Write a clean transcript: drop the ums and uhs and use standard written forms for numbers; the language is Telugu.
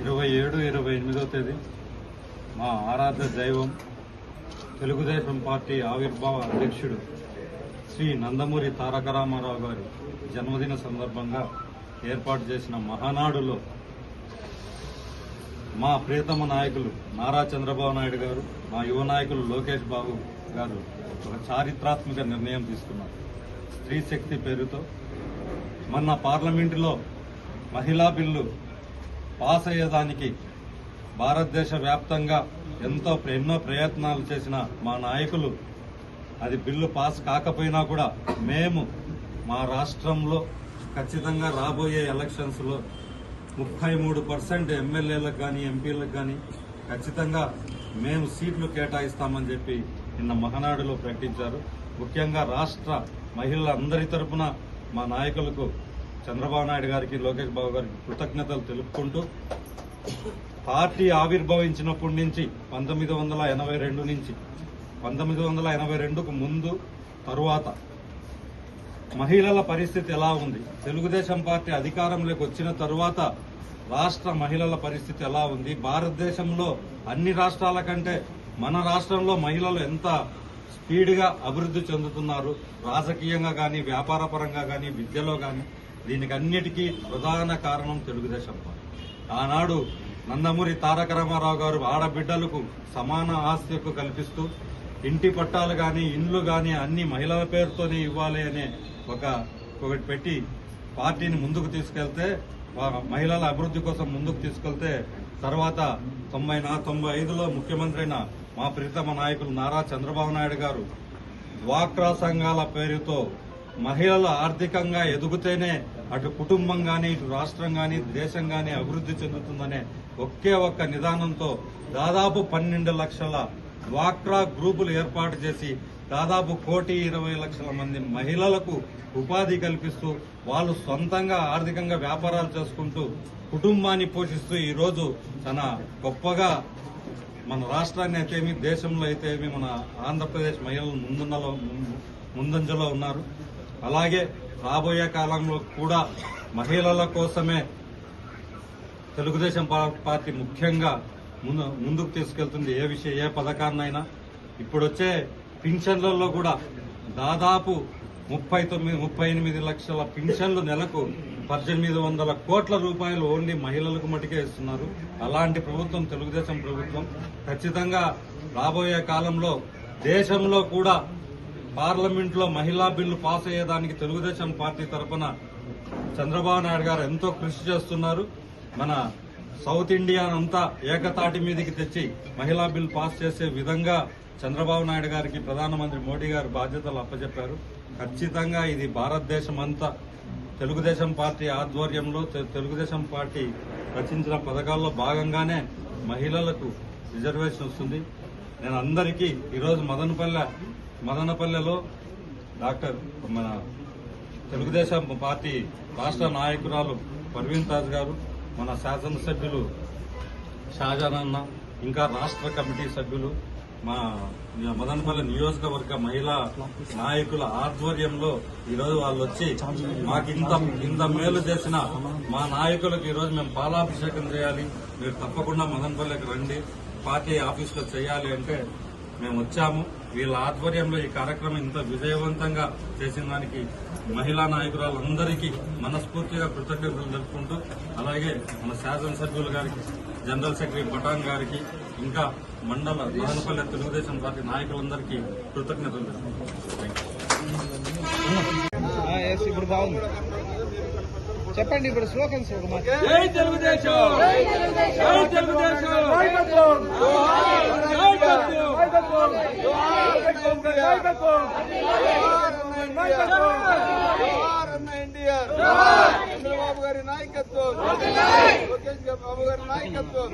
27-28వ తేదీ మా ఆరాధ్య దైవం తెలుగుదేశం పార్టీ ఆవిర్భావ అధ్యక్షుడు శ్రీ నందమూరి తారక రామారావు గారి జన్మదిన సందర్భంగా ఏర్పాటు చేసిన మహానాడులో మా ప్రియతమ నాయకులు నారా చంద్రబాబు నాయుడు గారు, మా యువ నాయకులు లోకేష్ బాబు గారు ఒక చారిత్రాత్మక నిర్ణయం తీసుకున్నారు. స్త్రీ శక్తి పేరుతో మొన్న పార్లమెంటులో మహిళా బిల్లు పాస్ అయ్యేదానికి భారతదేశ వ్యాప్తంగా ఎన్నో ప్రయత్నాలు చేసిన మా నాయకులు అది బిల్లు పాస్ కాకపోయినా కూడా మేము మా రాష్ట్రంలో ఖచ్చితంగా రాబోయే ఎలక్షన్స్లో 33% ఎమ్మెల్యేలకు కానీ ఎంపీలకు కానీ ఖచ్చితంగా మేము సీట్లు కేటాయిస్తామని చెప్పి నిన్న మహానాడులో ప్రకటించారు. ముఖ్యంగా రాష్ట్ర మహిళలందరి తరఫున మా నాయకులకు చంద్రబాబు నాయుడు గారికి, లోకేష్ బాబు గారికి కృతజ్ఞతలు తెలుపుకుంటూ పార్టీ ఆవిర్భవించినప్పటి నుంచి 1982 నుంచి 1982కు ముందు తరువాత మహిళల పరిస్థితి ఎలా ఉంది, తెలుగుదేశం పార్టీ అధికారంలోకి వచ్చిన తరువాత రాష్ట్ర మహిళల పరిస్థితి ఎలా ఉంది, భారతదేశంలో అన్ని రాష్ట్రాల కంటే మన రాష్ట్రంలో మహిళలు ఎంత స్పీడ్గా అభివృద్ధి చెందుతున్నారు, రాజకీయంగా కానీ, వ్యాపార పరంగా కానీ, విద్యలో కానీ, దీనికి అన్నిటికీ ప్రధాన కారణం తెలుగుదేశం పార్టీ. ఆనాడు నందమూరి తారక రామారావు గారు ఆడబిడ్డలకు సమాన ఆస్తి హక్కు కల్పిస్తూ ఇంటి పట్టాలు కానీ, ఇండ్లు కానీ అన్ని మహిళల పేరుతోనే ఇవ్వాలి అనే ఒకటి పెట్టి పార్టీని ముందుకు తీసుకెళ్తే, మహిళల అభివృద్ధి కోసం ముందుకు తీసుకెళ్తే తర్వాత 95లో ముఖ్యమంత్రి అయిన మా ప్రియతమ నాయకులు నారా చంద్రబాబు నాయుడు గారు డ్వాక్రా సంఘాల పేరుతో మహిళలు ఆర్థికంగా ఎదుగుతేనే అటు కుటుంబం కానీ, ఇటు రాష్ట్రం కానీ, దేశం కానీ అభివృద్ధి చెందుతుందనే ఒకే ఒక్క నిదానంతో దాదాపు 12 లక్షల డ్వాక్రా గ్రూపులు ఏర్పాటు చేసి దాదాపు 1,20,00,000 మంది మహిళలకు ఉపాధి కల్పిస్తూ వాళ్ళు సొంతంగా ఆర్థికంగా వ్యాపారాలు చేసుకుంటూ కుటుంబాన్ని పోషిస్తూ ఈరోజు చాలా గొప్పగా మన రాష్ట్రాన్ని అయితేమి, దేశంలో అయితేమి మన ఆంధ్రప్రదేశ్ మహిళలు ముందంజలో ఉన్నారు. అలాగే రాబోయే కాలంలో కూడా మహిళల కోసమే తెలుగుదేశం పార్టీ ముఖ్యంగా ముందుకు తీసుకెళ్తుంది. ఏ పథకాన్నైనా ఇప్పుడు వచ్చే పింఛన్లలో కూడా దాదాపు 38 లక్షల పింఛన్లు నెలకు 1,800 కోట్ల రూపాయలు ఓన్లీ మహిళలకు మటుకే ఇస్తున్నారు. అలాంటి ప్రభుత్వం తెలుగుదేశం ప్రభుత్వం. ఖచ్చితంగా రాబోయే కాలంలో దేశంలో కూడా పార్లమెంట్లో మహిళా బిల్లు పాస్ అయ్యేదానికి తెలుగుదేశం పార్టీ తరఫున చంద్రబాబు నాయుడు గారు ఎంతో కృషి చేస్తున్నారు. మన సౌత్ ఇండియా అంతా ఏకతాటి మీదకి తెచ్చి మహిళా బిల్ పాస్ చేసే విధంగా చంద్రబాబు నాయుడు గారికి ప్రధానమంత్రి మోడీ గారు బాధ్యతలు అప్పచెప్పారు. ఖచ్చితంగా ఇది భారతదేశం అంతా తెలుగుదేశం పార్టీ ఆధ్వర్యంలో తెలుగుదేశం పార్టీ రచించిన పథకాల్లో భాగంగానే మహిళలకు రిజర్వేషన్ వస్తుంది. నేను అందరికీ ఈరోజు మదనపల్లెలో మన తెలుగుదేశం పార్టీ రాష్ట్ర నాయకురాలు పర్వీన్ తాజ్ గారు, మన శాసనసభ్యులు షాజాన్ అన్న, ఇంకా రాష్ట్ర కమిటీ సభ్యులు, మా మదనపల్లి నియోజకవర్గ మహిళా నాయకుల ఆధ్వర్యంలో ఈరోజు వాళ్ళు వచ్చి మాకు ఇంత మేలు చేసిన మా నాయకులకు ఈరోజు మేము పాలాభిషేకం చేయాలి, మీరు తప్పకుండా మదనపల్లికి రండి, పార్టీ ఆఫీస్లో చేయాలి అంటే మేము వచ్చాము. వీళ్ళ ఆధ్వర్యంలో ఈ కార్యక్రమం ఇంత విజయవంతంగా చేసిన దానికి మహిళా నాయకురాలందరికీ మనస్ఫూర్తిగా కృతజ్ఞతలు తెలుపుకుంటూ, అలాగే మన శాసనసభ్యులు గారికి, జనరల్ సెక్రటరీ పఠాన్ గారికి, ఇంకా మండల మదనపల్లె తెలుగుదేశం పార్టీ నాయకులందరికీ కృతజ్ఞతలు తెలుపుకుంటున్నాం. ఇప్పుడు బాగుంది, చెప్పండి. ఇప్పుడు స్లోగన్స్ జై తెలుగుదేశం, జై తెలుగుదేశం, చంద్రబాబు గారి నాయకత్వం, లోకేష్ బాబు గారి నాయకత్వం.